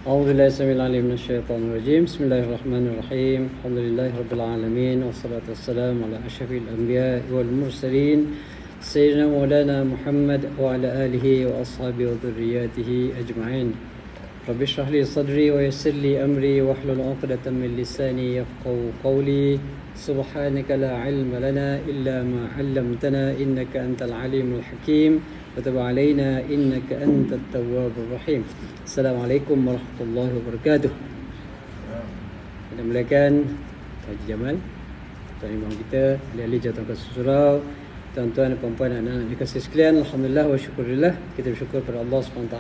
A'udzubillahi samil alim minasyaitonir rajim. Bismillahirrahmanirrahim. Alhamdulillahirabbil alamin wassalatu wassalamu ala asyrafil anbiya'i wal mursalin sayyidina maulana Muhammad wa ala alihi wa ashabihi wa dhurriyyatihi ajma'in. Rabbi shrah li sadri wa yassir li amri wahlul 'uqdatam min lisani yafqahu qawli. Subhanaka la 'ilma lana illa ma 'allamtana innaka antal alimul hakim. وتب علينا إنك أنت التواب الرحيم. Assalamualaikum warahmatullahi wabarakatuh. Kita mulakan Haji Jamal, tuan imam kita, ahli-ahli jawatan kasih surau, tuan-tuan dan puan-puan, anak-anak dikasih sekalian. Alhamdulillah wa syukurillah, kita bersyukur kepada Allah SWT.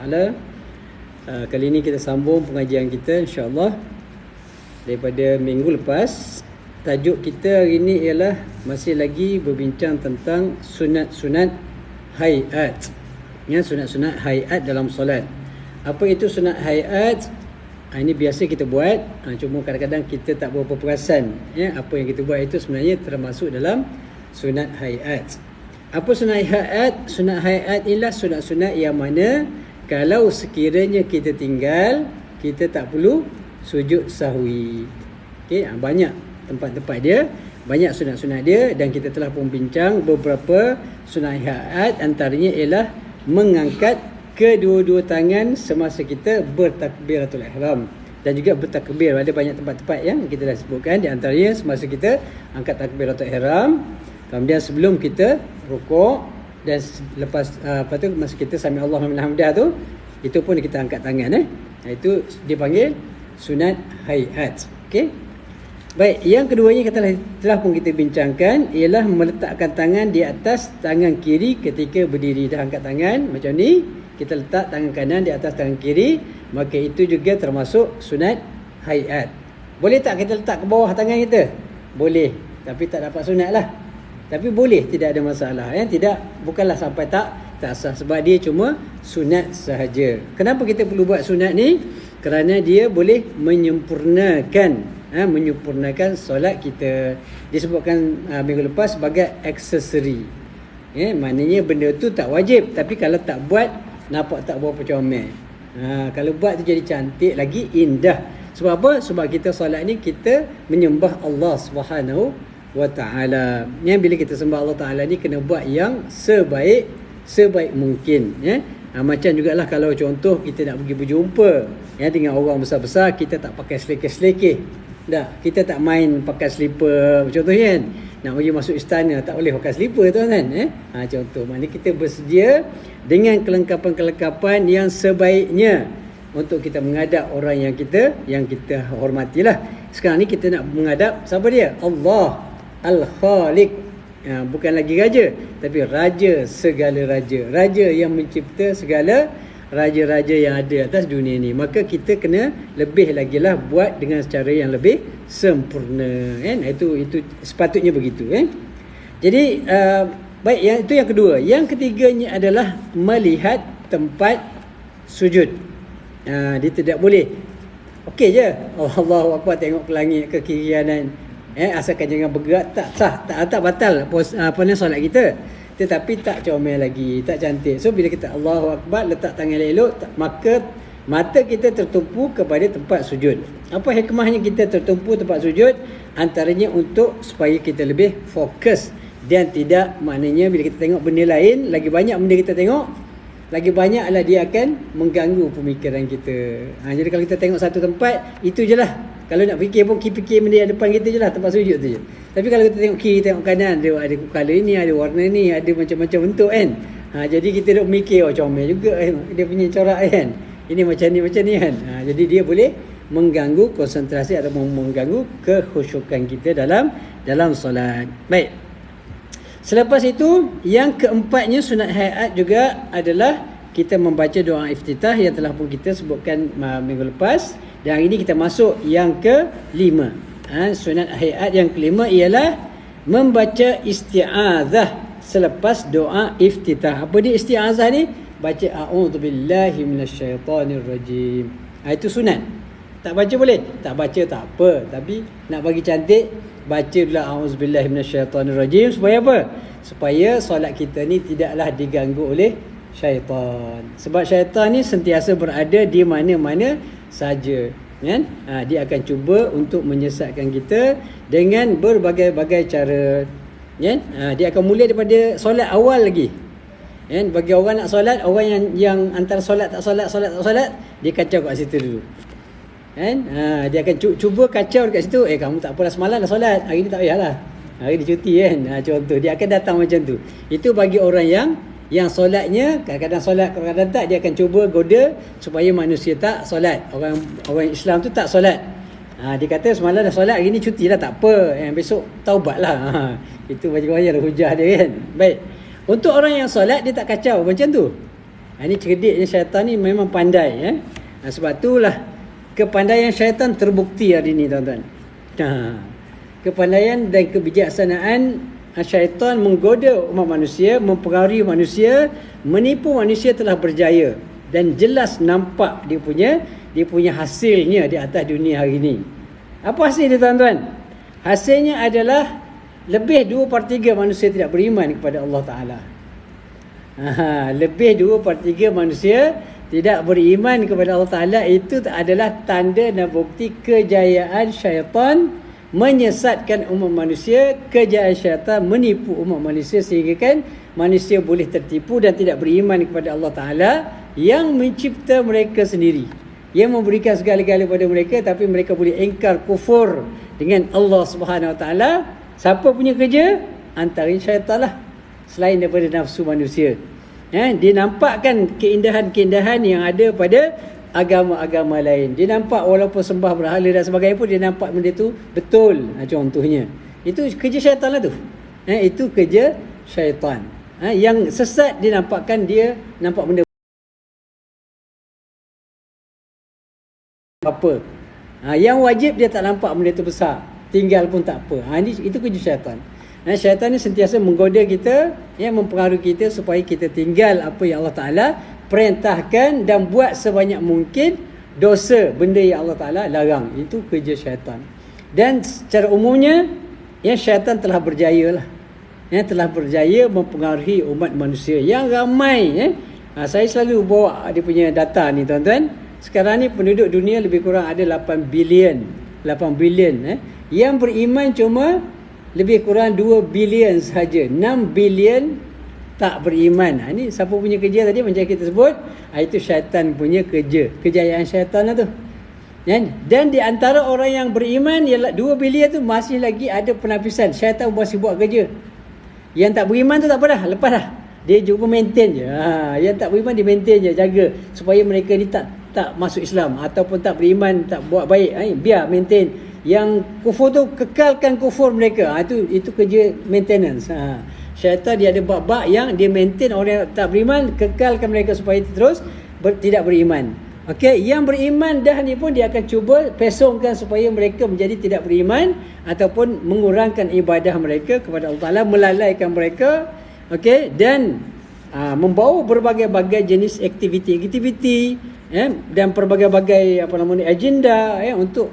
Kali ini kita sambung pengajian kita insya-Allah daripada minggu lepas. Tajuk kita hari ini ialah masih lagi berbincang tentang sunat-sunat hayat. Ya, sunat-sunat hayat dalam solat. Apa itu sunat hayat? Ini biasa kita buat, cuma kadang-kadang kita tak berapa perasan, ya, apa yang kita buat itu sebenarnya termasuk dalam sunat hayat. Apa sunat hayat? Sunat hayat ialah sunat-sunat yang mana kalau sekiranya kita tinggal, kita tak perlu sujud sahwi. Okey, banyak tempat-tempat dia, banyak sunat-sunat dia, dan kita telah pun bincang beberapa sunat hayat. Antaranya ialah mengangkat kedua-dua tangan semasa kita bertakbiratul ihram, dan juga bertakbir. Ada banyak tempat-tempat yang kita dah sebutkan, di antaranya semasa kita angkat takbiratul ihram, kemudian sebelum kita rukuk, dan lepas masa kita sami Allahu liman hamidah tu, itu pun kita angkat tangan. Itu dipanggil sunat hayat. Okey. Baik, yang keduanya telah pun kita bincangkan ialah meletakkan tangan di atas tangan kiri ketika berdiri. Dah angkat tangan macam ni, kita letak tangan kanan di atas tangan kiri, maka itu juga termasuk sunat hayat. Boleh tak kita letak ke bawah tangan kita? Boleh, tapi tak dapat sunat lah. Tapi boleh, tidak ada masalah. Tidak, bukanlah sampai tak sah, sebab dia cuma sunat sahaja. Kenapa kita perlu buat sunat ni? Kerana dia boleh menyempurnakan solat kita. Disebutkan minggu lepas sebagai aksesori. Maknanya benda tu tak wajib, tapi kalau tak buat, nampak tak berapa comel. Kalau buat tu jadi cantik lagi, indah. Sebab apa? Sebab kita solat ni kita menyembah Allah Subhanahu wa ta'ala. Bila kita sembah Allah Ta'ala ni kena buat yang sebaik mungkin. Macam jugalah kalau contoh kita nak pergi berjumpa dengan orang besar-besar, kita tak pakai selekeh-selekeh. Kita tak main pakai slipper contoh kan. Nak pergi masuk istana tak boleh pakai slipper tu kan. Contoh, maknanya kita bersedia dengan kelengkapan-kelengkapan yang sebaiknya untuk kita menghadap orang yang kita hormatilah. Sekarang ni kita nak menghadap siapa dia? Allah Al-Khaliq. Bukan lagi raja, tapi raja segala raja. Raja yang mencipta segala raja-raja yang ada atas dunia ni. Maka kita kena lebih lagi lah buat dengan cara yang lebih sempurna. Itu sepatutnya begitu. Jadi baik, itu yang kedua. Yang ketiganya adalah melihat tempat sujud. Dia tidak boleh okey je Allahu Akbar tengok ke langit ke kiri kanan, asalkan jangan bergerak, tak sah, tak batal solat kita. Tetapi tak comel lagi, tak cantik. So bila kita Allahu Akbar, letak tangan elok, maka mata kita tertumpu kepada tempat sujud. Apa hikmahnya kita tertumpu tempat sujud? Antaranya untuk supaya kita lebih fokus, dan tidak, maknanya bila kita tengok benda lain, lagi banyak benda kita tengok, lagi banyaklah dia akan mengganggu pemikiran kita. Jadi kalau kita tengok satu tempat, itu je lah. Kalau nak fikir pun fikir benda yang depan kita je lah, tempat sujud tu je. Tapi kalau kita tengok kiri, tengok kanan, ada color ni, ada warna ni, ada macam-macam bentuk kan. Jadi kita duk mikir, comel juga dia punya corak kan. Ini macam ni kan. Jadi dia boleh mengganggu konsentrasi atau mengganggu kekhusyukan kita dalam solat. Baik. Selepas itu, yang keempatnya sunat hayat juga adalah kita membaca doa iftitah yang telah pun kita sebutkan minggu lepas. Dan hari ini kita masuk yang kelima. Sunat hayat yang kelima ialah membaca isti'azah selepas doa iftitah. Apa dia isti'azah ni? Baca a'udzubillahi minasyaitanirrajim. Itu sunat. Tak baca boleh? Tak baca tak apa. Tapi nak bagi cantik, baca dulu a'udzubillahi minasyaitanirrajim. Supaya apa? Supaya solat kita ni tidaklah diganggu oleh syaitan. Sebab syaitan ni sentiasa berada di mana-mana saja. Kan? Dia akan cuba untuk menyesatkan kita dengan berbagai-bagai cara. Kan? Dia akan mula daripada solat awal lagi. Kan? Bagi orang nak solat, orang yang antara solat tak solat, dia kacau kat situ dulu. Kan? Dia akan cuba kacau dekat situ. Kamu tak apalah, semalam dah solat, hari ni tak payahlah, hari ni cuti kan. Contoh, dia akan datang macam tu. Itu bagi orang yang solatnya kadang-kadang solat, kadang-kadang tak. Dia akan cuba goda supaya manusia tak solat. Orang Islam tu tak solat. Dia kata semalam dah solat, hari ni cuti lah, tak apa, besok taubatlah. Itu bagi-bagi lah hujah dia kan. Baik, untuk orang yang solat, dia tak kacau macam tu. Ini cerdiknya syaitan ni, memang pandai. Sebab itulah kepandaian syaitan terbukti hari ni, tuan-tuan. Kepandaian dan kebijaksanaan syaitan menggoda umat manusia, mempengaruhi manusia, menipu manusia telah berjaya. Dan jelas nampak dia punya hasilnya di atas dunia hari ini. Apa hasil dia, tuan-tuan? Hasilnya adalah lebih 2/3 manusia tidak beriman kepada Allah Ta'ala. Lebih 2/3 manusia tidak beriman kepada Allah Ta'ala. Itu adalah tanda dan bukti kejayaan syaitan menyesatkan umat manusia, kejayaan syaitan menipu umat manusia sehingga kan manusia boleh tertipu dan tidak beriman kepada Allah Ta'ala yang mencipta mereka sendiri, yang memberikan segala-galanya kepada mereka, tapi mereka boleh engkar kufur dengan Allah Subhanahu Wa Ta'ala. Siapa punya kerja? Antara syaitan lah, selain daripada nafsu manusia. Dia nampakkan keindahan-keindahan yang ada pada agama-agama lain. Dia nampak walaupun sembah berhala dan sebagainya pun, dia nampak benda tu betul. Contohnya, itu kerja syaitan lah tu. Itu kerja syaitan. Yang sesat, dia nampak benda apa. Yang wajib dia tak nampak benda tu besar, tinggal pun tak apa. Itu kerja syaitan. Syaitan ni sentiasa menggoda kita, mempengaruhi kita supaya kita tinggal apa yang Allah Ta'ala perintahkan dan buat sebanyak mungkin dosa, benda yang Allah Ta'ala larang. Itu kerja syaitan. Dan secara umumnya, syaitan telah berjaya lah. Telah berjaya mempengaruhi umat manusia yang ramai. Saya selalu bawa dia punya data ni, tuan-tuan. Sekarang ni penduduk dunia lebih kurang ada 8 bilion. Yang beriman cuma lebih kurang 2 bilion sahaja. 6 bilion tak beriman. Ini siapa punya kerja tadi macam kita sebut? Itu syaitan punya kerja. Kejayaan syaitan lah tu. Dan di antara orang yang beriman, 2 bilion tu masih lagi ada penapisan. Syaitan masih buat kerja. Yang tak beriman tu tak apa dah, lepas dah. Dia juga maintain je. Yang tak beriman dia maintain je, jaga supaya mereka ni tak masuk Islam ataupun tak beriman, tak buat baik. Biar maintain. Yang kufur tu kekalkan kufur mereka. Itu kerja maintenance. Syaitan dia ada bab-bab yang dia maintain orang yang tak beriman, kekalkan mereka supaya terus tidak beriman. Okey, yang beriman dah ni pun dia akan cuba pesongkan supaya mereka menjadi tidak beriman ataupun mengurangkan ibadah mereka kepada Allah Ta'ala, melalaikan mereka. Okey, dan membawa berbagai-bagai jenis aktiviti dan berbagai-bagai agenda untuk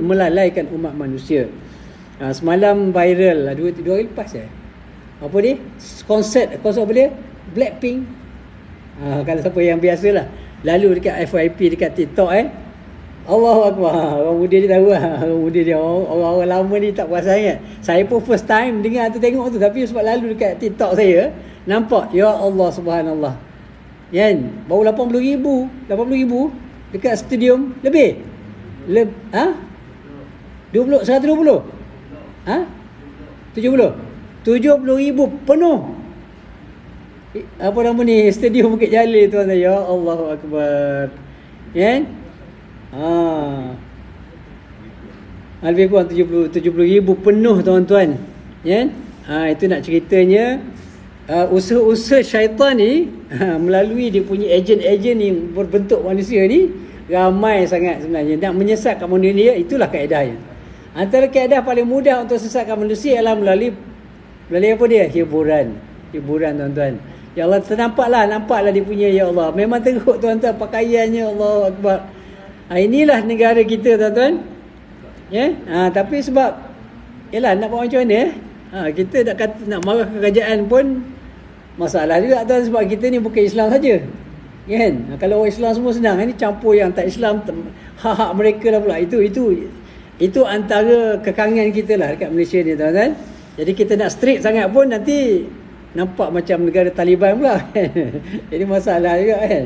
melalaikan umat manusia. Semalam viral lah, 2 hari lepas apa dia? Konsert apa dia? Blackpink. Kalau siapa yang biasalah lalu dekat FYP, dekat TikTok Allahu Akbar. Orang muda dia tahu lah. Orang muda dia, orang lama ni tak perasan kan. Saya pun first time dengar tu, tengok tu. Tapi sebab lalu dekat TikTok saya, nampak, ya Allah, subhanallah. Baru 80,000 dekat stadium lebih. 120? 70,000 penuh. Apa nama ni, stadium Bukit Jalil, tuan-tuan. Ya Allahu Akbar. Lebih kurang 70,000 penuh, tuan-tuan. Itu nak ceritanya usaha-usaha syaitan ni melalui dia punya ejen-ejen yang berbentuk manusia ni ramai sangat sebenarnya. Nak menyesatkan manusia, itulah kaedahnya. Antara kaedah paling mudah untuk sesatkan manusia ialah melalui apa dia? Hiburan tuan-tuan. Ya Allah, nampaklah dia punya, ya Allah. Memang teruk tuan-tuan pakaiannya, Allah Akbar. Inilah negara kita tuan-tuan. Tapi sebab yalah, nak buat macam mana kita nak marah kerajaan pun masalah juga tuan, sebab kita ni bukan Islam saja. Kan? Kalau orang Islam semua senang, ini campur yang tak Islam, hak mereka lah pula. Itu antara kekangan kita lah dekat Malaysia ni tuan-tuan. Jadi kita nak strict sangat pun nanti nampak macam negara Taliban pula kan. Jadi masalah juga kan.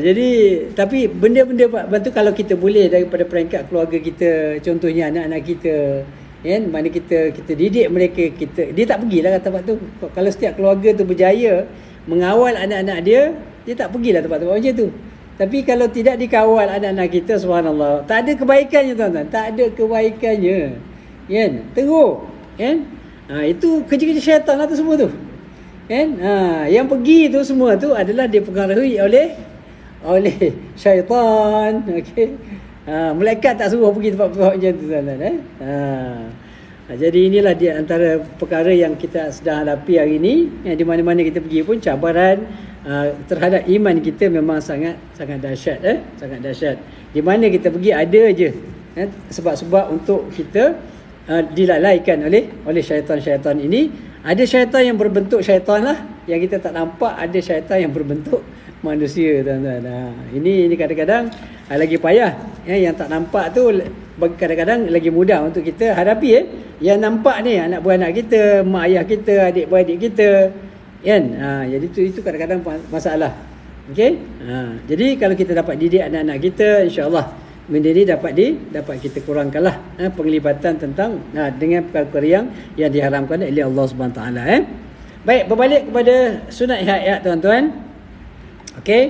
Jadi tapi benda-benda bantu kalau kita boleh daripada peringkat keluarga kita, contohnya anak-anak kita kan, mana kita didik mereka, dia tak pergilah ke tempat tu. Kalau setiap keluarga tu berjaya mengawal anak-anak dia tak pergilah tempat-tempat macam tu. Tapi kalau tidak dikawal anak-anak kita, subhanallah, tak ada kebaikannya tuan-tuan, tak ada kebaikannya kan, teruk kan. Itu kerja-kerja syaitan lah tu semua tu kan. Yang pergi tu semua tu adalah dipengaruhi oleh syaitan. Okey. Malaikat tak suruh pergi tempat-tempat macam tu tuan-tuan. Jadi inilah dia antara perkara yang kita sedang hadapi hari ini. Di mana-mana kita pergi pun cabaran terhadap iman kita memang sangat dahsyat. Sangat dahsyat. Di mana kita pergi ada je sebab-sebab untuk kita dilalaikan oleh syaitan-syaitan ini. Ada syaitan yang berbentuk syaitan lah, yang kita tak nampak. Ada syaitan yang berbentuk manusia tuan-tuan. Ini kadang-kadang lagi payah. Yang tak nampak tu kadang-kadang lagi mudah untuk kita hadapi. Yang nampak ni anak beranak kita, mak ayah kita, adik-beradik kita kan. Jadi itu kadang-kadang masalah. Okey. Jadi kalau kita dapat didik anak-anak kita, insya-Allah benda ni dapat kita kurangkanlah penglibatan tentang dengan perkara yang diharamkan oleh Allah Subhanahu taala. Baik, berbalik kepada sunat ayat tuan-tuan. Okey.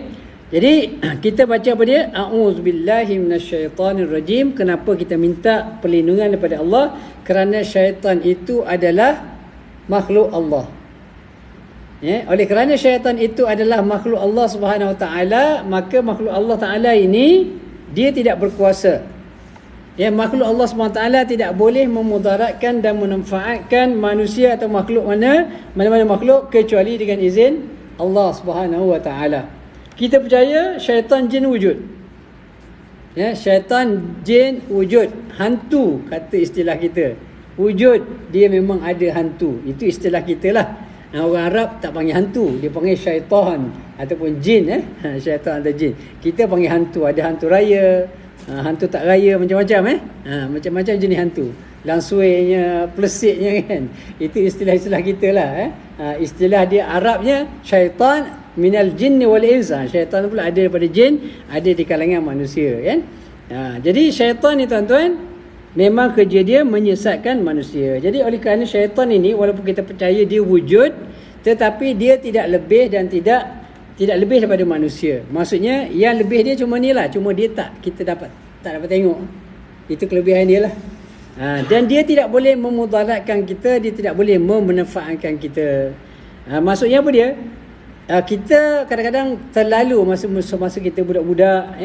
Jadi kita baca apa dia? A'udzubillahi minasyaitonirrajim. Kenapa kita minta perlindungan daripada Allah? Kerana syaitan itu adalah makhluk Allah. Oleh kerana syaitan itu adalah makhluk Allah Subhanahu Wa Taala, maka makhluk Allah Taala ini dia tidak berkuasa. Makhluk Allah Subhanahu Wa Taala tidak boleh memudaratkan dan memanfaatkan manusia atau makhluk mana-mana makhluk kecuali dengan izin Allah Subhanahu Wa Taala. Kita percaya syaitan jin wujud. Syaitan jin wujud. Hantu kata istilah kita. Wujud, dia memang ada hantu. Itu istilah kita lah. Orang Arab tak panggil hantu, dia panggil syaitan ataupun jin. Syaitan atau jin. Kita panggil hantu. Ada hantu raya, hantu tak raya, macam-macam. Macam-macam jenis hantu. Langsuinya, pelesitnya kan. Itu istilah-istilah kita lah. Istilah dia Arabnya syaitan minal jinni wal insa. Syaitan pula ada daripada jin, ada di kalangan manusia kan. Jadi syaitan ni tuan-tuan memang kerja dia menyesatkan manusia. Jadi oleh kerana syaitan ini walaupun kita percaya dia wujud, tetapi dia tidak lebih dan tidak lebih daripada manusia. Maksudnya yang lebih dia cuma ni lah, cuma dia kita tak dapat tengok. Itu kelebihan dia lah. Dan dia tidak boleh memudaratkan kita, dia tidak boleh memanfaatkan kita. Maksudnya apa dia? Kita kadang-kadang terlalu masa kita budak-budak,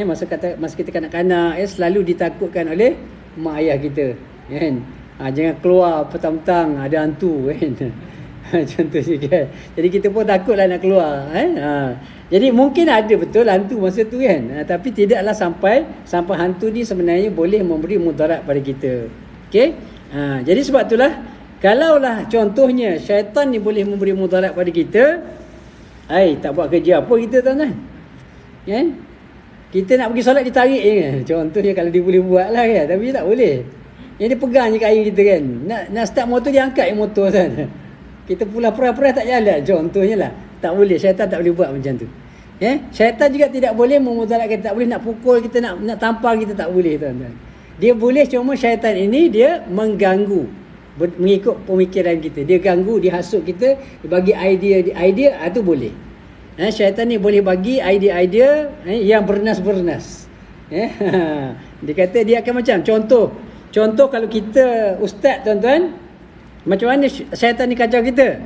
masa kita kanak-kanak, selalu ditakutkan oleh mak ayah kita kan. Jangan keluar petang-petang ada hantu kan. Contohnya kan. Jadi kita pun takutlah nak keluar Jadi mungkin ada betul hantu masa tu kan, tapi tidaklah sampai hantu ni sebenarnya boleh memberi mudarat pada kita. Okey. Jadi sebab itulah kalaulah contohnya syaitan ni boleh memberi mudarat pada kita, tak buat kerja apa kita tuan-tuan kan. Kita nak pergi solat ditarik je kan. Contohnya kalau dia boleh buat lah kan. Tapi dia tak boleh. Yang dia pegang je kain kita kan. Nak start motor dia angkat motor kan. Kita pula pura-pura tak jalan. Contohnya lah. Tak boleh. Syaitan tak boleh buat macam tu. Syaitan juga tidak boleh memudaratkan kita. Tak boleh nak pukul kita, nak tampar kita. Tak boleh tuan-tuan. Dia boleh, cuma syaitan ini dia mengganggu. Mengikut pemikiran kita. Dia ganggu, dia hasut kita. Dia bagi idea tu boleh. Syaitan ni boleh bagi idea-idea yang bernas-bernas. Dia kata dia akan macam contoh kalau kita ustaz tuan-tuan, Macam mana syaitan ni kacau kita?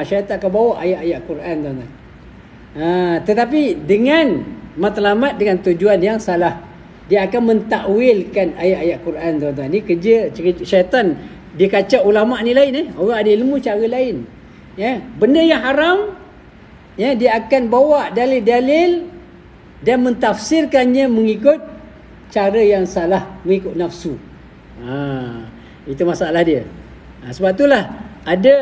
Syaitan akan bawa ayat-ayat Quran, tuan-tuan. Tetapi dengan matlamat, dengan tujuan yang salah. Dia akan mentakwilkan ayat-ayat Quran, tuan-tuan. Ni kerja syaitan. Dia kacau ulama' ni lain. Orang ada ilmu cara lain. Benda yang haram, dia akan bawa dalil-dalil dan mentafsirkannya mengikut cara yang salah, mengikut nafsu. Itu masalah dia. Sebab itulah ada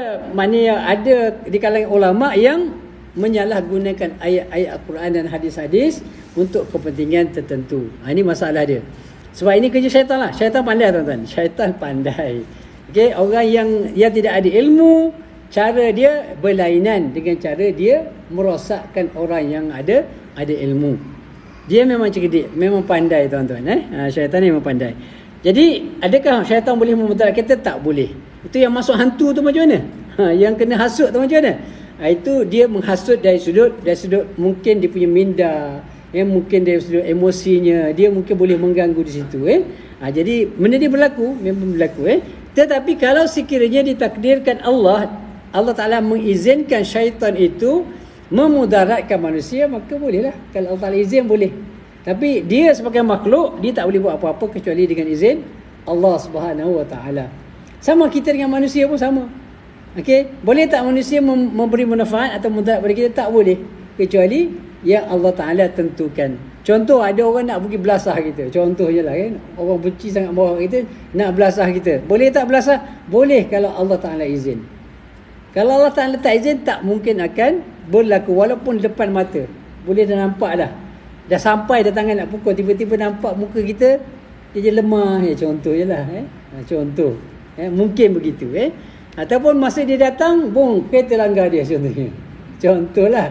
di kalangan ulama yang menyalahgunakan ayat-ayat Al-Quran dan hadis-hadis untuk kepentingan tertentu. Ini masalah dia. Sebab ini kerja syaitan lah. Syaitan pandai, tuan-tuan. Syaitan pandai. Okey, orang yang tidak ada ilmu, cara dia berlainan dengan cara dia merosakkan orang yang ada ilmu. Dia memang cerdik, memang pandai, tuan-tuan. Syaitan ni memang pandai. Jadi, adakah syaitan boleh memudarat kita? Tak boleh. Itu yang masuk hantu tu macam mana? Yang kena hasut tu macam mana? Itu dia menghasut dari sudut mungkin dia punya minda, mungkin dari sudut emosinya, dia mungkin boleh mengganggu di situ. Jadi, benda ni berlaku, memang berlaku. Tetapi kalau sekiranya ditakdirkan Allah Ta'ala mengizinkan syaitan itu memudaratkan manusia, maka bolehlah. Kalau Allah Ta'ala izin, boleh. Tapi dia sebagai makhluk, dia tak boleh buat apa-apa kecuali dengan izin Allah Subhanahu Wa Ta'ala. Sama kita dengan manusia pun sama. Okey, boleh tak manusia memberi manfaat atau mudarat pada kita? Tak boleh, kecuali yang Allah Ta'ala tentukan. Contoh, ada orang nak pergi belasah kita. Contoh je lah, kan. Orang benci sangat bawah kita, nak belasah kita. Boleh tak belasah? Boleh kalau Allah Ta'ala izin. Kalau Allah Ta'ala tak izin, tak mungkin akan berlaku. Walaupun depan mata, boleh dah nampak dah. Dah sampai dah tangan nak pukul, tiba-tiba nampak muka kita, dia je lemah. Contoh je lah. Contoh. Mungkin begitu. Ataupun masa dia datang, kereta langgar dia, contohnya. Contohlah.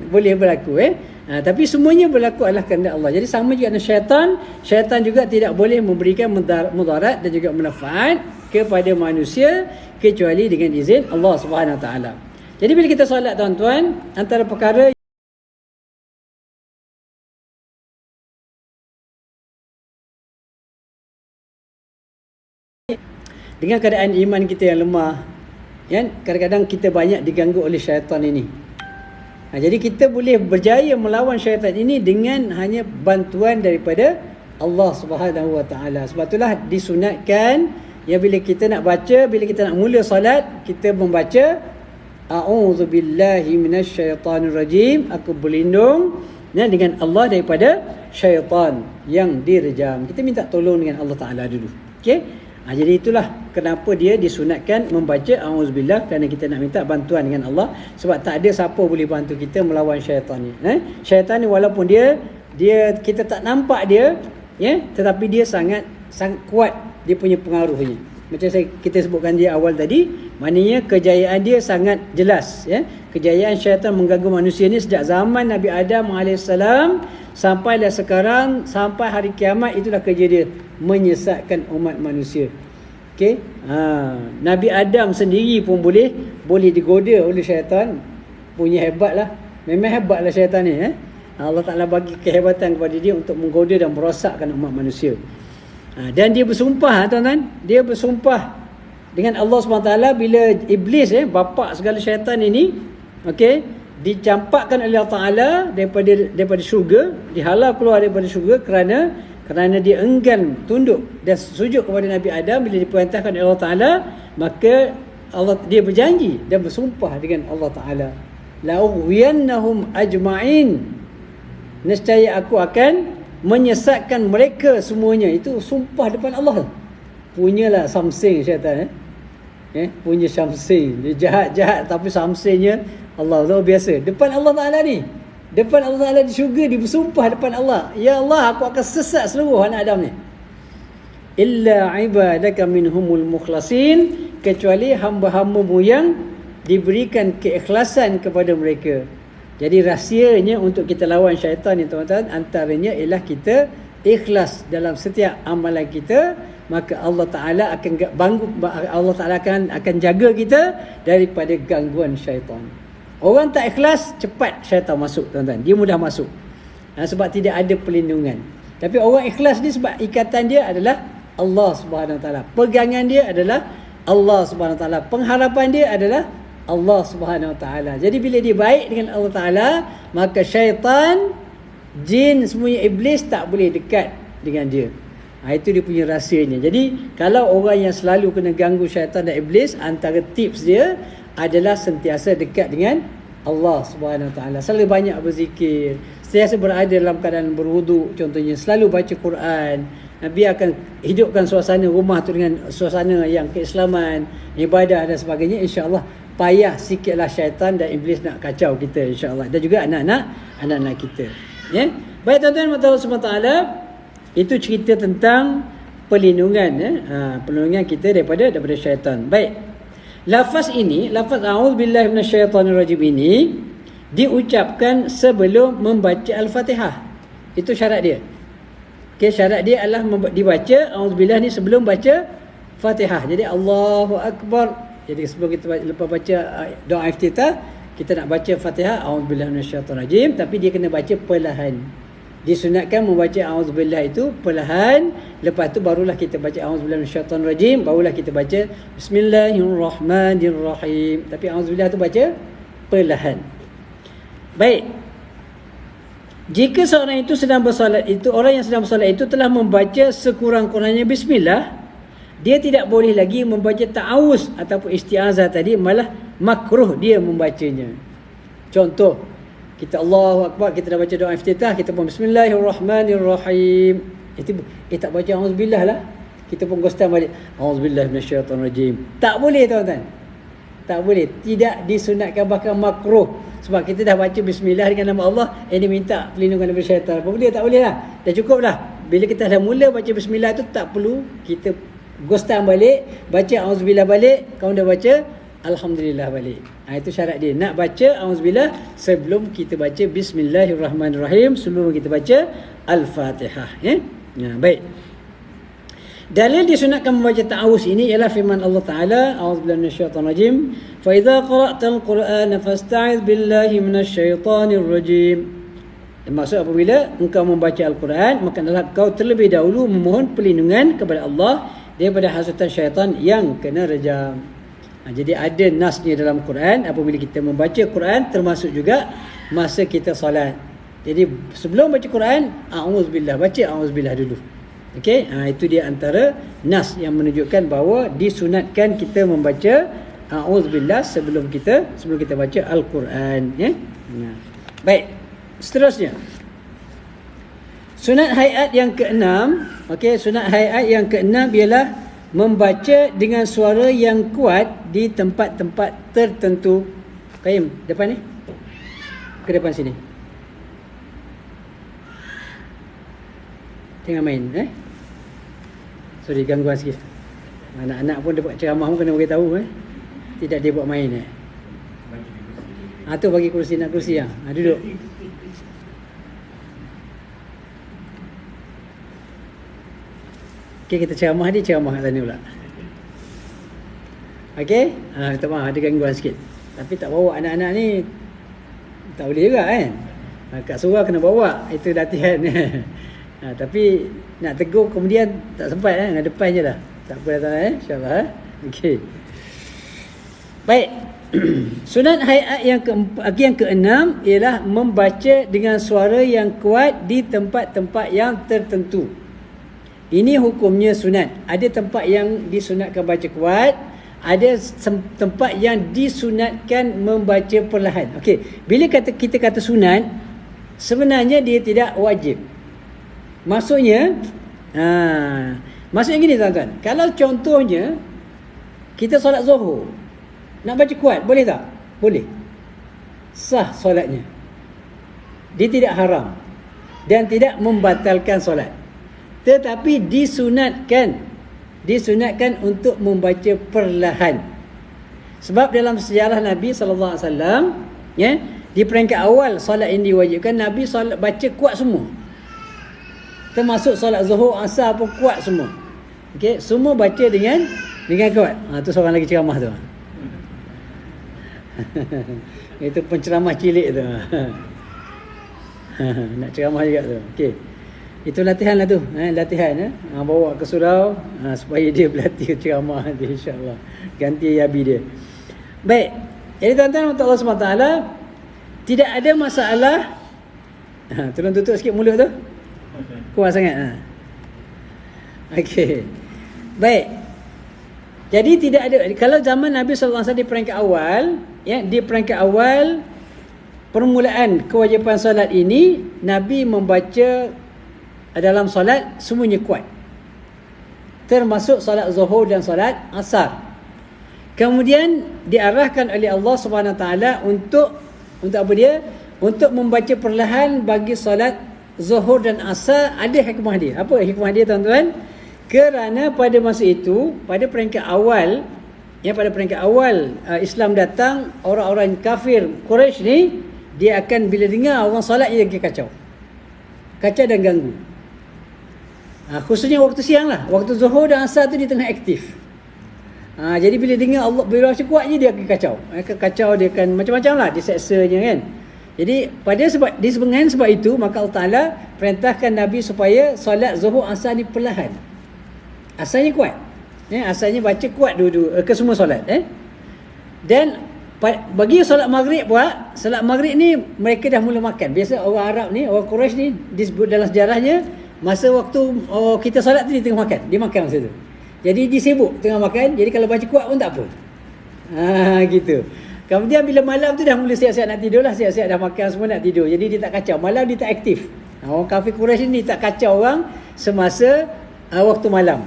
Boleh berlaku. Tapi semuanya berlaku adalah kehendak Allah. Jadi sama juga dengan syaitan. Syaitan juga tidak boleh memberikan mudarat dan juga manfaat kepada manusia kecuali dengan izin Allah Subhanahu Wa Taala. Jadi bila kita solat, tuan-tuan, antara perkara dengan keadaan iman kita yang lemah, kadang-kadang kita banyak diganggu oleh syaitan ini. Jadi kita boleh berjaya melawan syaitan ini dengan hanya bantuan daripada Allah Subhanahu Wa Taala. Sebab itulah disunatkan bila kita nak baca, bila kita nak mula solat, kita membaca a'udzubillahi minasyaitanirrajim, aku berlindung dengan Allah daripada syaitan yang direjam. Kita minta tolong dengan Allah Taala dulu. Okey? Jadi itulah kenapa dia disunatkan membaca a'udzubillah, kerana kita nak minta bantuan dengan Allah. Sebab tak ada siapa boleh bantu kita melawan syaitan ni. Syaitan ni walaupun dia kita tak nampak dia, tetapi dia sangat kuat dia punya pengaruhnya. Macam kita sebutkan dia awal tadi, maknanya kejayaan dia sangat jelas. Kejayaan syaitan mengganggu manusia ni sejak zaman Nabi Adam AS sampailah sekarang, sampai hari kiamat. Itulah kerja dia, menyesatkan umat manusia. Okey, Nabi Adam sendiri pun boleh digoda oleh syaitan. Punya hebatlah, memang hebatlah syaitan ni. Allah Ta'ala bagi kehebatan kepada dia untuk menggoda dan merosakkan umat manusia. Dan dia bersumpah, tuan-tuan, dia bersumpah dengan Allah SWT bila iblis, bapa segala syaitan ini, okey, dicampakkan oleh Allah Ta'ala daripada syurga, dihalau keluar daripada syurga kerana dia enggan tunduk dan sujud kepada Nabi Adam. Bila diperintahkan oleh Allah Ta'ala, maka dia berjanji dan bersumpah dengan Allah Ta'ala, la'ughwiyannahum ajma'in, nescaya aku akan menyesatkan mereka semuanya. Itu sumpah depan Allah. Punyalah samsing syaitan. Punya samsing. Dia jahat-jahat, tapi samsingnya Allah luar biasa. Depan Allah Ta'ala ni, depan Allah Ta'ala di syurga, dia bersumpah depan Allah, ya Allah, aku akan sesat seluruh anak Adam ni, illa ibadaka minhumul mukhlasin, kecuali hamba-hambamu yang diberikan keikhlasan kepada mereka. Jadi rahsianya untuk kita lawan syaitan ni, tuan-tuan, antaranya ialah kita ikhlas dalam setiap amalan kita. Maka Allah Ta'ala akan jaga kita daripada gangguan syaitan. Orang tak ikhlas, cepat syaitan masuk, tuan-tuan. Dia mudah masuk. Sebab tidak ada perlindungan. Tapi orang ikhlas ni sebab ikatan dia adalah Allah Subhanahu Wa Taala. Pegangan dia adalah Allah Subhanahu Wa Taala. Pengharapan dia adalah Allah Subhanahu Wa Taala. Jadi bila dia baik dengan Allah Taala, maka syaitan, jin, semuanya iblis tak boleh dekat dengan dia. Itu dia punya rahsianya. Jadi kalau orang yang selalu kena ganggu syaitan dan iblis, antara tips dia adalah sentiasa dekat dengan Allah Subhanahu Wa Taala. Selalu banyak berzikir, sentiasa berada dalam keadaan berwuduk, contohnya selalu baca Quran. Nabi akan hidupkan suasana rumah tu dengan suasana yang keislaman, ibadah dan sebagainya. InsyaAllah payah sikitlah syaitan dan iblis nak kacau kita, insyaAllah. Dan juga anak-anak kita. Ya. Baik tuan-tuan, Allah Subhanahu Wa Taala, itu cerita tentang perlindungan, perlindungan kita daripada syaitan. Baik. Lafaz ini, lafaz a'udzubillahi minasyaitonirrajim ini diucapkan sebelum membaca Al-Fatihah. Itu syarat dia. Okey, syarat dia adalah dibaca a'udzubillah ni sebelum baca Fatihah. Jadi Allahu Akbar. Jadi sebelum kita lepas baca doa iftitah, kita nak baca Fatihah a'udzubillahi minasyaitonirrajim, tapi dia kena baca perlahan. Disunatkan membaca a'udzubillah itu perlahan, lepas tu barulah kita baca a'udzubillahi minasyaitonirrajim, barulah kita baca bismillahirrahmanirrahim. Tapi a'udzubillah tu baca perlahan. Baik. Jika seorang itu sedang bersolat, orang yang sedang bersolat itu telah membaca sekurang-kurangnya bismillah, dia tidak boleh lagi membaca ta'awuz ataupun isti'azah tadi, malah makruh dia membacanya. Contoh, kita Allahu Akbar, kita dah baca doa iftitah, kita pun bismillahirrahmanirrahim. Tak baca auzubillah lah. Kita pun gostan balik auzubillahi minasyaitonirrajim. Tak boleh tuan-tuan. Tak boleh. Tidak disunatkan, bahkan makruh. Sebab kita dah baca bismillah dengan nama Allah, ini minta perlindungan daripada syaitan. Apa boleh? Tak boleh lah. Dah cukup lah. Bila kita dah mula baca bismillah tu, tak perlu kita gostan balik, baca auzubillah balik, kamu dah baca alhamdulillah balik. Itu syarat dia. Nak baca auzubillah sebelum kita baca bismillahirrahmanirrahim, sebelum kita baca al-Fatihah, ya. Baik. Dalil disunatkan membaca ta'awuz ini ialah firman Allah Taala, a'udzubillahi minasyaitonirrajim, fa idza qara'tal qur'ana fasta'iz billahi minasyaitonirrajim. Maksud apabila engkau membaca Al-Quran, maka adalah kau terlebih dahulu memohon perlindungan kepada Allah daripada hasutan syaitan yang kena rejam. Jadi ada nasnya dalam Quran, apabila kita membaca Quran, termasuk juga masa kita solat. Jadi sebelum baca Quran, a'udzubillah, baca a'udzubillah dulu. Okey, itu dia antara nas yang menunjukkan bahawa disunatkan kita membaca a'udzubillah sebelum kita baca Al-Quran, ya. Baik, seterusnya. Sunat hayat yang keenam, okey, sunat hayat yang keenam ialah membaca dengan suara yang kuat di tempat-tempat tertentu. Qayyim, depan ni. Ke depan sini. Tengah main, Sorry, gangguan sikit. Anak-anak pun dia buat ceramah pun kena beritahu, Tidak dia buat main, tu bagi kursi, nak kursi, duduk. Okay, kita ceramah dia, ceramah kat sana pula. Okay, minta maaf ada gangguan sikit. Tapi tak bawa anak-anak ni, tak boleh juga kan. Kat surau kena bawa, itu latihan. Tapi nak tegur kemudian tak sempat, dengan depan je lah. Tak apa datang, insyaAllah. Okay. Baik. Sunat hayat yang keenam ialah membaca dengan suara yang kuat di tempat-tempat yang tertentu. Ini hukumnya sunat. Ada tempat yang disunatkan baca kuat, ada tempat yang disunatkan membaca perlahan. Okey, bila kita kata sunat, sebenarnya dia tidak wajib. Maksudnya gini tuan-tuan. Kalau contohnya kita solat Zuhur, nak baca kuat, boleh tak? Boleh. Sah solatnya. Dia tidak haram dan tidak membatalkan solat. Tetapi disunatkan untuk membaca perlahan. Sebab dalam sejarah Nabi SAW, di peringkat awal solat ini diwajibkan, Nabi solat baca kuat semua. Termasuk solat Zuhur, Asar pun kuat semua. Okey, semua baca dengan kuat. Tu seorang lagi ceramah tu. Itu penceramah cilik tu. Nak ceramah juga tu. Okey. Itu latihan lah tu, latihan bawa ke surau supaya dia berlatih ceramah nanti insya-Allah. Ganti Yabi dia. Baik. Jadi tuan-tuan untuk Allah SWT, tidak ada masalah. Tolong tutup sikit mulut tu. Kuat sangat. Okey. Baik. Jadi tidak ada, kalau zaman Nabi sallallahu alaihi wasallam di peringkat awal, di peringkat awal permulaan kewajipan solat ini, Nabi membaca dalam solat semuanya kuat. Termasuk solat Zuhur dan solat Asar. Kemudian diarahkan oleh Allah Subhanahu taala untuk apa dia? Untuk membaca perlahan bagi solat Zuhur dan Asar. Ada hikmah dia. Apa hikmah dia tuan-tuan? Kerana pada masa itu, pada peringkat awal, Islam datang, orang-orang kafir Quraisy ni, dia akan bila dengar orang solat dia akan kacau. Kacau dan ganggu. Khususnya waktu siang lah. Waktu Zuhur dan Asar tu dia tengah aktif. Jadi bila dengar Allah, bila rasa kuat je dia akan kacau. Kacau, dia akan macam-macam lah, dia seksanya kan. Jadi disebabkan sebab itu, maka Allah Ta'ala perintahkan Nabi supaya solat Zuhur Asar ni perlahan. Asalnya kuat. Asalnya baca kuat dulu ke semua solat. Dan bagi solat maghrib pula, solat maghrib ni mereka dah mula makan. Biasa orang Arab ni, orang Quraisy ni disebut dalam sejarahnya, masa waktu kita solat tu dia tengah makan. Dia makan masa tu. Jadi dia sibuk tengah makan. Jadi kalau baca kuat pun tak apa. Gitu. Kemudian bila malam tu dah mula siap-siap nak tidur lah. Siap-siap dah makan semua nak tidur. Jadi dia tak kacau. Malam dia tak aktif. Orang kafir Quraisy ni tak kacau orang semasa waktu malam.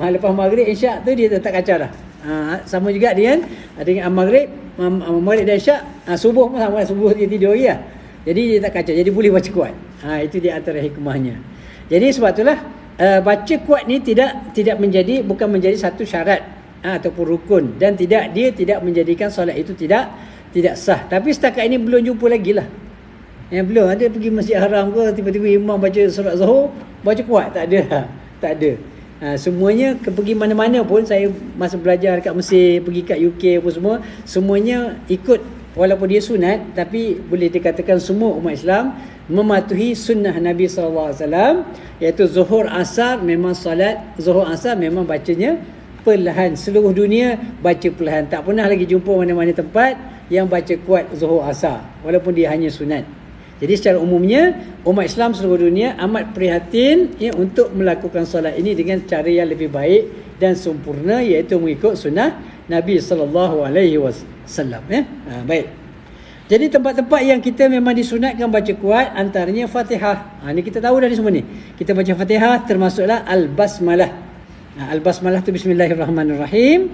Lepas maghrib isyak tu dia tak kacau dah. Sama juga dengan maghrib dan isyak, subuh pun sama, subuh dia tidur lagi lah. Jadi dia tak kacau, jadi boleh baca kuat. Itu di antara hikmahnya. Jadi sebab itulah baca kuat ni bukan menjadi satu syarat ataupun rukun, dan dia tidak menjadikan solat itu tidak sah. Tapi setakat ini belum jumpa lagi lah. Belum ada pergi Masjid Haram ke tiba-tiba imam baca surat Zuhur baca kuat, tak ada. Semuanya pergi mana-mana pun, saya masa belajar dekat Mesir, pergi kat UK pun semuanya ikut, walaupun dia sunat, tapi boleh dikatakan semua umat Islam mematuhi sunnah Nabi SAW, iaitu Zuhur Asar memang solat Zuhur Asar memang bacanya perlahan. Seluruh dunia baca perlahan. Tak pernah lagi jumpa mana-mana tempat yang baca kuat Zuhur Asar, walaupun dia hanya sunat. Jadi secara umumnya umat Islam seluruh dunia amat prihatin untuk melakukan solat ini dengan cara yang lebih baik dan sempurna, iaitu mengikut sunnah Nabi sallallahu alaihi wasallam. Baik. Jadi tempat-tempat yang kita memang disunatkan baca kuat antaranya Fatihah. Ni kita tahu dah ni semua ni. Kita baca Fatihah, termasuklah Al-Basmalah. Al-Basmalah tu Bismillahirrahmanirrahim.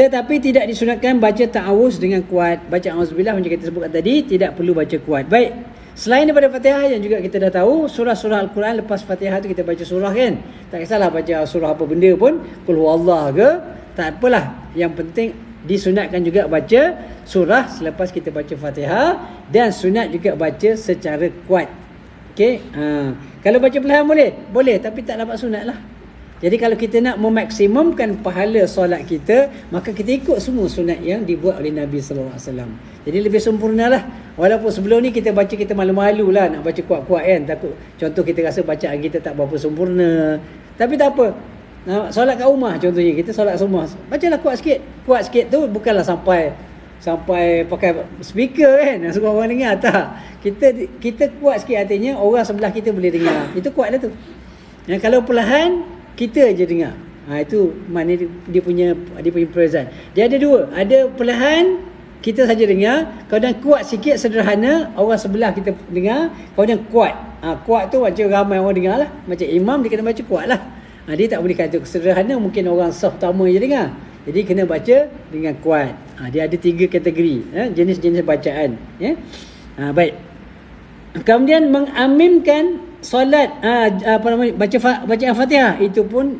Tetapi tidak disunatkan baca ta'awuz dengan kuat. Baca auzubillah macam kita sebutkan tadi, tidak perlu baca kuat. Baik. Selain daripada Fatihah yang juga kita dah tahu, surah-surah Al-Quran lepas Fatihah tu kita baca surah kan. Tak kisahlah baca surah apa benda pun, Qul huwallah ke, tak apalah. Yang penting disunatkan juga baca surah selepas kita baca Fatihah, dan sunat juga baca secara kuat. Okey. Kalau baca perlahan boleh, tapi tak dapat sunat lah. Jadi kalau kita nak memaksimumkan pahala solat kita, maka kita ikut semua sunat yang dibuat oleh Nabi sallallahu alaihi wasallam. Jadi lebih sempurnalah. Walaupun sebelum ni kita baca, kita malu-malu lah nak baca kuat-kuat kan. Takut contoh kita rasa bacaan kita tak berapa sempurna. Tapi tak apa. Solat kat rumah contohnya, kita solat semua. Bacalah kuat sikit. Kuat sikit tu bukanlah sampai pakai speaker kan, suruh orang dengar, tak. Kita kuat sikit, artinya orang sebelah kita boleh dengar. Itu kuat dah tu. Kalau perlahan kita je dengar. Itu mana dia punya perbezaan. Dia ada dua. Ada perlahan kita saja dengar, kemudian kuat sikit sederhana orang sebelah kita dengar, kemudian kuat. Kuat tu macam ramai orang dengar lah. Macam imam dia kena baca kuat lah. Dia tak boleh kata sederhana, mungkin orang saf utama je dengar. Jadi kena baca dengan kuat. Dia ada 3 kategori jenis-jenis bacaan. Baik. Kemudian mengamimkan solat bacaan Fatihah itu pun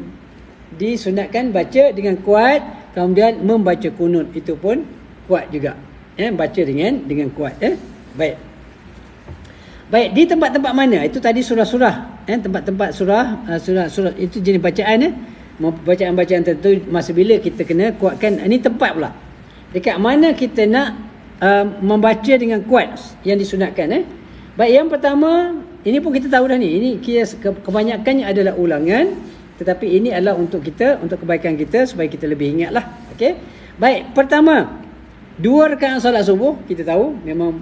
disunatkan baca dengan kuat. Kemudian membaca kunut itu pun kuat juga. Baca dengan kuat. Baik. Di tempat-tempat mana? Itu tadi surah-surah. Tempat-tempat surah itu jenis bacaan. Bacaan-bacaan tertentu masa bila kita kena kuatkan. Ini tempat pula. Dekat mana kita nak membaca dengan kuat yang disunatkan. Baik, yang pertama ini pun kita tahu dah ni. Ini kebanyakannya adalah ulangan, tetapi ini adalah untuk kita, untuk kebaikan kita, supaya kita lebih ingatlah. Okey. Baik, pertama, 2 rakaat solat subuh, kita tahu memang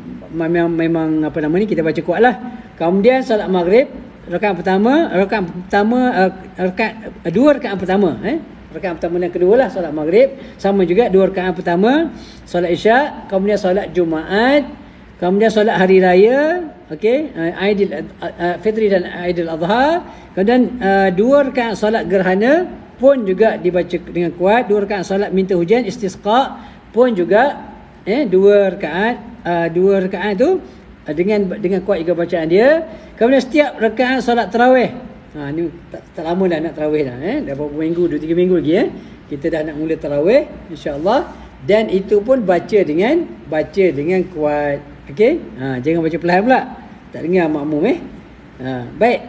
apa nama ni, kita baca kuatlah. Kemudian solat maghrib, rakaat pertama, 2 rakaat pertama, rakaat pertama dan kedua lah solat maghrib, sama juga 2 rakaat pertama solat isyak, kemudian solat Jumaat, kemudian solat hari raya, okey, Aidil Fitri dan Aidil Adha, kemudian 2 rakaat solat gerhana pun juga dibaca dengan kuat, 2 rakaat solat minta hujan istisqa pun juga 2 rakaat tu dengan kuat juga bacaan dia. Kemudian setiap rakaat solat tarawih, ni tak lama dah nak tarawih dah, dah berapa minggu, 2-3 minggu lagi kita dah nak mula tarawih insya-Allah, dan itu pun baca dengan kuat. Okey, jangan baca perlahan pula, tak dengar makmum. Baik,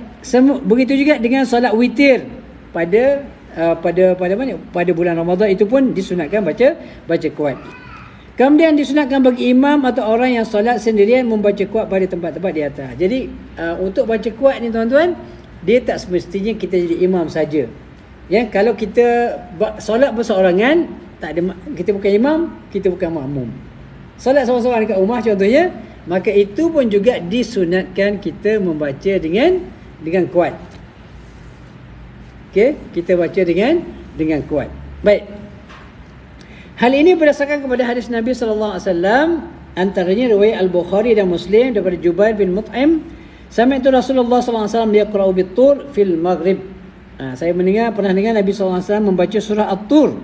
begitu juga dengan solat witir pada bulan Ramadan, itu pun disunatkan baca kuat. Kemudian disunatkan bagi imam atau orang yang solat sendirian membaca kuat pada tempat-tempat di atas. Jadi untuk baca kuat ni tuan-tuan, dia tak semestinya kita jadi imam saja. Ya, kalau kita solat berseorangan, tak ada, kita bukan imam, kita bukan makmum. Solat seorang-seorang dekat rumah contohnya, maka itu pun juga disunatkan kita membaca dengan kuat. Okey, kita baca dengan kuat. Baik. Hal ini berdasarkan kepada hadis Nabi sallallahu alaihi wasallam, antaranya riwayat Al-Bukhari dan Muslim daripada Jubair bin Mut'im, sami'tu Rasulullah sallallahu alaihi wasallam yaqra'u bit-tur fil maghrib. Saya pernah dengar Nabi sallallahu alaihi wasallam membaca surah At-Tur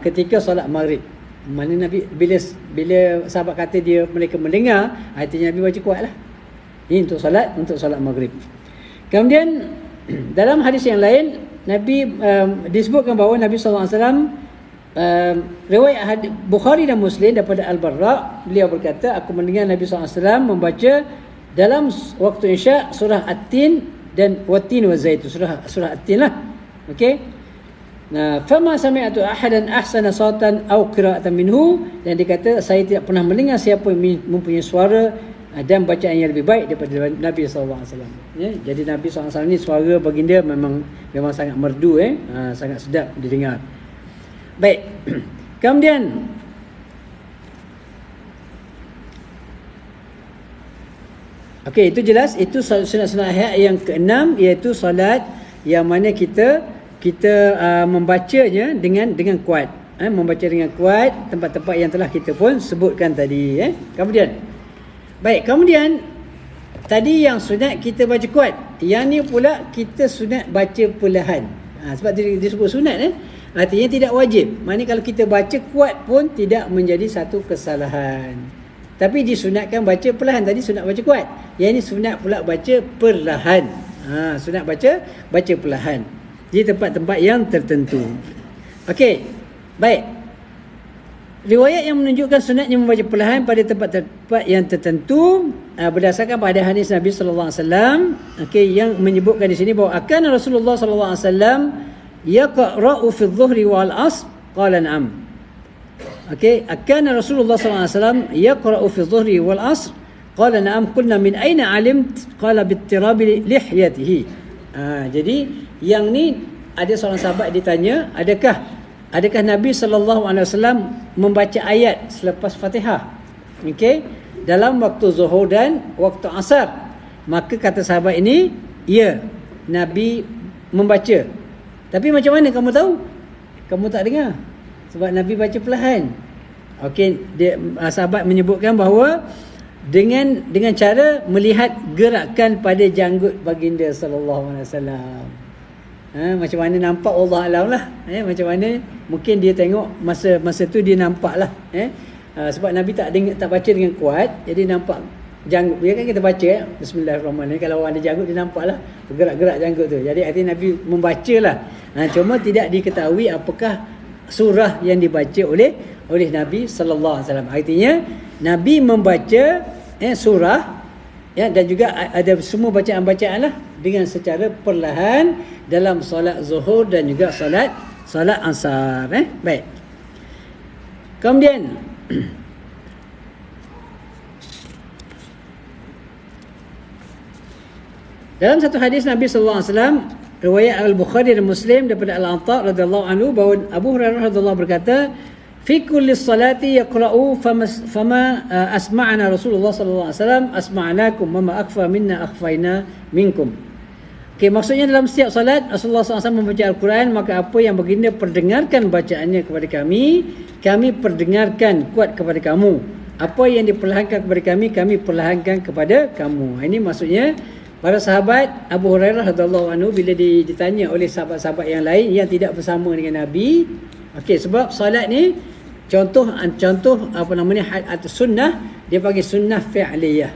ketika solat maghrib. Mana Nabi bila sahabat kata mereka mendengar, artinya Nabi baca kuatlah. Ini untuk solat maghrib. Kemudian dalam hadis yang lain Nabi disebutkan bahawa Nabi sallallahu alaihi wasallam, riwayat Bukhari dan Muslim daripada Al-Barra, beliau berkata, aku mendengar Nabi sallallahu alaihi wasallam membaca dalam waktu isyak surah At-Tin dan Wat-Tin wa Zaitun, surah At-Tin lah. Okey. Nah, fama sami'tu ahadan ahsana sautan aw qira'atan minhu, dan dia kata saya tidak pernah mendengar siapa yang mempunyai suara dan bacaan yang lebih baik daripada Nabi sallallahu alaihi wasallam. Ya, jadi Nabi sallallahu alaihi wasallam ni suara baginda memang sangat merdu, sangat sedap didengar. Baik. Kemudian okey, itu jelas, itu sunat-sunat yang keenam, iaitu solat yang mana kita membacanya dengan kuat. Membaca dengan kuat tempat-tempat yang telah kita pun sebutkan tadi. Kemudian tadi yang sunat kita baca kuat, yang ni pula kita sunat baca perlahan. Sebab disebut sunat, artinya tidak wajib. Maknanya kalau kita baca kuat pun tidak menjadi satu kesalahan. Tapi disunatkan baca perlahan. Tadi sunat baca kuat, yang ini sunat pula baca perlahan. Sunat baca perlahan di tempat-tempat yang tertentu. Okey. Baik. Riwayat yang menunjukkan sunatnya membaca perlahan pada tempat-tempat yang tertentu berdasarkan pada hadis Nabi sallallahu alaihi wasallam, yang menyebutkan di sini bahawa akan Rasulullah sallallahu alaihi wasallam yaqra'u fi adh-dhuhri wal 'ashr, qala na'am. Akan Rasulullah sallallahu alaihi wasallam yaqra'u fi adh-dhuhri wal 'ashr, qala na'am. Qulna min aina 'alimt? Qala bittirabi lihyatihi. Jadi yang ni ada seorang sahabat ditanya, adakah Nabi sallallahu alaihi wasallam membaca ayat selepas Fatihah dalam waktu zuhur dan waktu asar? Maka kata sahabat ini, ya, Nabi membaca. Tapi macam mana kamu tahu? Kamu tak dengar, sebab Nabi baca perlahan. Sahabat menyebutkan bahawa dengan cara melihat gerakan pada janggut baginda sallallahu alaihi wasallam. Macam mana nampak, Allah alam lah. Macam mana mungkin dia tengok masa tu dia nampak lah. Sebab Nabi tak baca dengan kuat, jadi nampak janggut. Dia kan kita baca Bismillahirrahmanirrahim, kalau orang ada janggut dia nampak lah bergerak-gerak janggut tu. Jadi artinya Nabi membaca lah. Cuma tidak diketahui apakah surah yang dibaca oleh Nabi sallallahu alaihi wasallam. Artinya Nabi membaca surah, dan juga ada semua bacaan-bacaan lah dengan secara perlahan dalam solat zuhur dan juga solat asar. Baik. Kemudian Dalam satu hadis Nabi sallallahu alaihi wasallam, riwayat Al-Bukhari dan Muslim daripada Al-Atha radhiyallahu anhu, bahawa Abu Hurairah radhiyallahu berkata, fi kulli salati yaqra'u fama asma'ana Rasulullah sallallahu alaihi wasallam asma'nakum wa ma akhfa minna akhfaina minkum. Okey, maksudnya dalam setiap salat Rasulullah SAW membaca Al-Quran, maka apa yang baginda perdengarkan bacaannya kepada kami, kami perdengarkan kuat kepada kamu. Apa yang diperlahankan kepada kami perlahankan kepada kamu. Ini maksudnya para sahabat Abu Hurairah radhiyallahu anhu bila ditanya oleh sahabat-sahabat yang lain yang tidak bersama dengan Nabi, okey, sebab salat ni contoh apa namanya, atau sunnah, dia panggil sunnah fi'liyah.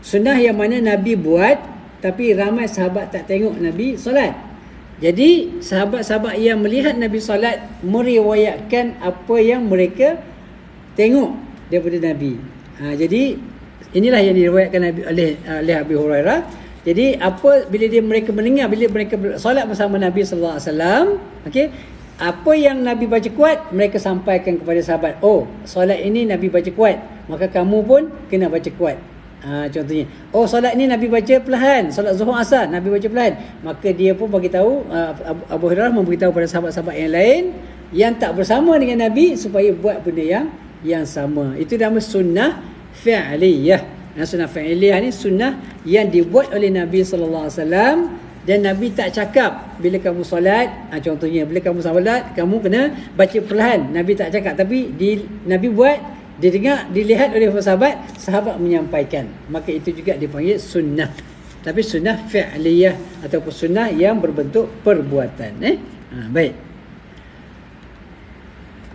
Sunnah yang mana Nabi buat tapi ramai sahabat tak tengok Nabi solat. Jadi sahabat-sahabat yang melihat Nabi solat meriwayatkan apa yang mereka tengok daripada Nabi. Jadi inilah yang diriwayatkan oleh Abu Hurairah. Jadi bila mereka mendengar, bila mereka solat bersama Nabi sallallahu alaihi wasallam, okey, apa yang Nabi baca kuat, mereka sampaikan kepada sahabat. Oh, solat ini Nabi baca kuat, maka kamu pun kena baca kuat. Contohnya, oh solat ni Nabi baca perlahan, solat Zuhur Asar Nabi baca perlahan, maka dia pun bagi tahu, Abu Hurairah memberitahu pada sahabat-sahabat yang lain yang tak bersama dengan Nabi supaya buat benda yang sama. Itu nama sunnah fi'liyah. Sunnah fi'liyah ni sunnah yang dibuat oleh Nabi sallallahu alaihi wasallam, dan Nabi tak cakap bila kamu solat, contohnya bila kamu solat kamu kena baca perlahan, Nabi tak cakap, tapi Nabi buat, didengar, dilihat oleh sahabat menyampaikan, maka itu juga dipanggil sunnah. Tapi sunnah fi'liyah ataupun sunnah yang berbentuk perbuatan. Baik.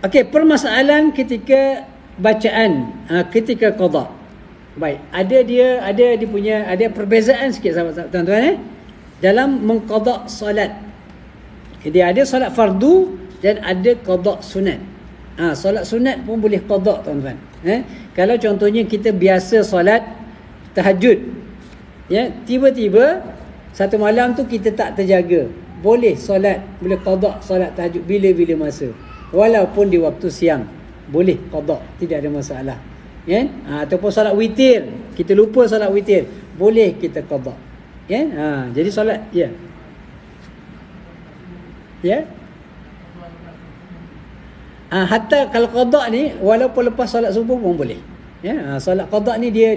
Okey, permasalahan ketika bacaan ketika qada. Baik, ada perbezaan sikit sahabat-sahabat tuan-tuan dalam mengqada solat. Dia ada solat fardu dan ada qada sunat. Solat sunat pun boleh qada tuan-tuan. Kalau contohnya kita biasa solat tahajud, tiba-tiba satu malam tu kita tak terjaga, boleh qada solat tahajud bila-bila masa, walaupun di waktu siang boleh qada, tidak ada masalah. Ataupun solat witir, kita lupa solat witir, boleh kita qada. Jadi solat hatta kalau qada ni walaupun lepas solat subuh pun boleh. Solat qada ni dia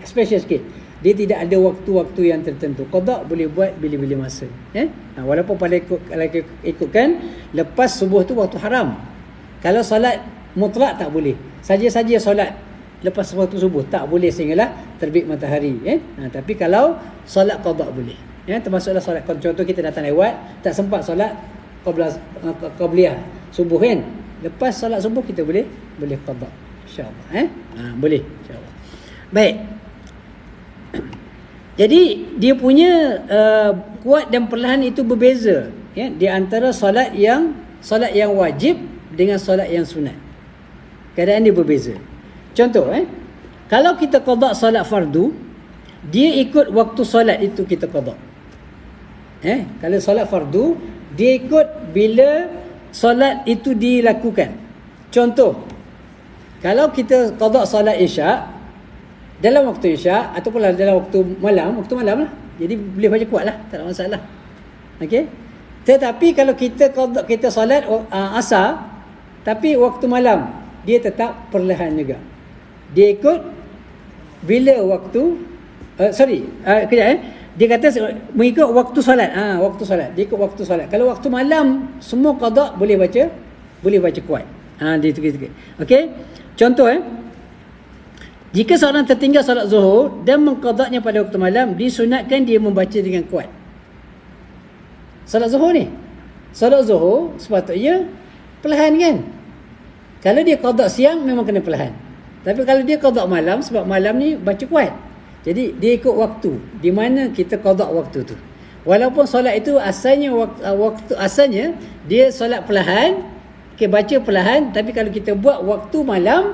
special sikit. Dia tidak ada waktu-waktu yang tertentu. Qada boleh buat bila-bila masa. Walaupun pada ikutkan lepas subuh tu waktu haram. Kalau solat mutlak tak boleh. Saja-saja solat lepas waktu subuh tak boleh sehinggalah terbit matahari. Tapi kalau solat qada boleh. Termasuklah solat, contoh kita datang lewat tak sempat solat qabliyah subuh kan. Lepas solat subuh kita boleh qada, insya-Allah. Boleh insya-Allah. Baik. Jadi dia punya kuat dan perlahan itu berbeza, di antara solat yang wajib dengan solat yang sunat. Keadaan dia berbeza. Contoh, kalau kita qada solat fardu, dia ikut waktu solat itu kita qada. Kalau solat fardu, dia ikut bila solat itu dilakukan. Contoh, kalau kita qada solat Isyak dalam waktu Isyak ataupun dalam waktu malam lah, jadi boleh baca kuat lah, tak ada masalah. Okey. Tetapi kalau kita solat Asar tapi waktu malam, dia tetap perlahan juga. Dia ikut bila waktu dia kata mengikut waktu solat. Waktu solat. Dia ikut waktu solat. Kalau waktu malam semua qada boleh baca kuat. Dia tu. Okey. Contoh jika seorang tertinggal solat Zuhur dan mengqadanya pada waktu malam, disunatkan dia membaca dengan kuat. Solat Zuhur ni. Solat Zuhur sepatutnya perlahan kan? Kalau dia qada siang memang kena perlahan. Tapi kalau dia qada malam, sebab malam ni baca kuat. Jadi dia ikut waktu di mana kita qada waktu tu. Walaupun solat itu asalnya asalnya dia solat perlahan, baca perlahan, tapi kalau kita buat waktu malam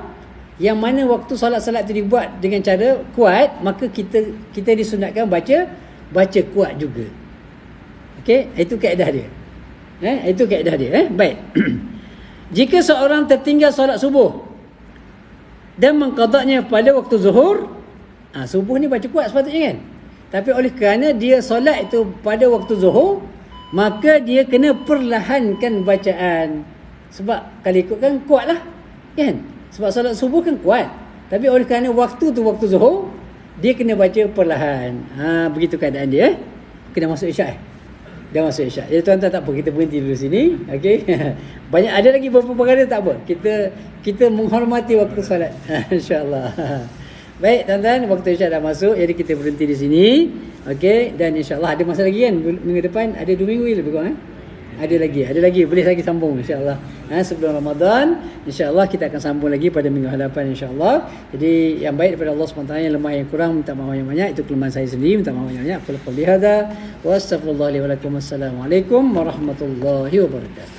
yang mana waktu solat-solat itu dibuat dengan cara kuat, maka kita disunatkan baca kuat juga. Okey, itu kaedah dia. Itu kaedah dia. Baik. Jika seorang tertinggal solat subuh dan mengqadanya pada waktu zuhur, subuh ni baca kuat sepatutnya kan. Tapi oleh kerana dia solat itu pada waktu zuhur, maka dia kena perlahankan bacaan. Sebab kalau ikutkan kuatlah, kan? Sebab solat subuh kan kuat. Tapi oleh kerana waktu tu waktu zuhur, dia kena baca perlahan. Begitu keadaan dia. Kena masuk isyak. Dah masuk isyak. Jadi tuan-tuan tak apa, kita berhenti dulu sini. Okey. Banyak ada lagi beberapa perkara, tak apa. Kita menghormati waktu solat. Insya-Allah. Baik tuan-tuan, waktu isyak dah masuk, jadi kita berhenti di sini. Okey, dan insya-Allah ada masa lagi kan minggu depan, ada 2 minggu lebih kurang Ada lagi, boleh lagi sambung insya-Allah. Sebelum Ramadan, insya-Allah kita akan sambung lagi pada minggu hadapan insya-Allah. Jadi yang baik daripada Allah SWT, yang lemah yang kurang minta maaf yang banyak, itu kelemahan saya sendiri, minta maaf yang banyak. Aku qouli hadza wa astaghfirullah li wa lakum. Assalamualaikum warahmatullahi wabarakatuh.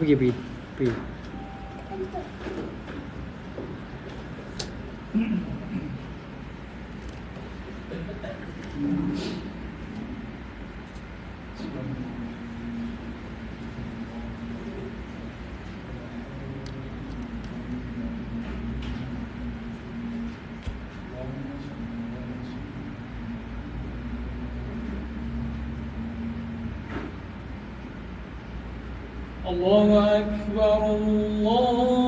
Pergi. الله أكبر الله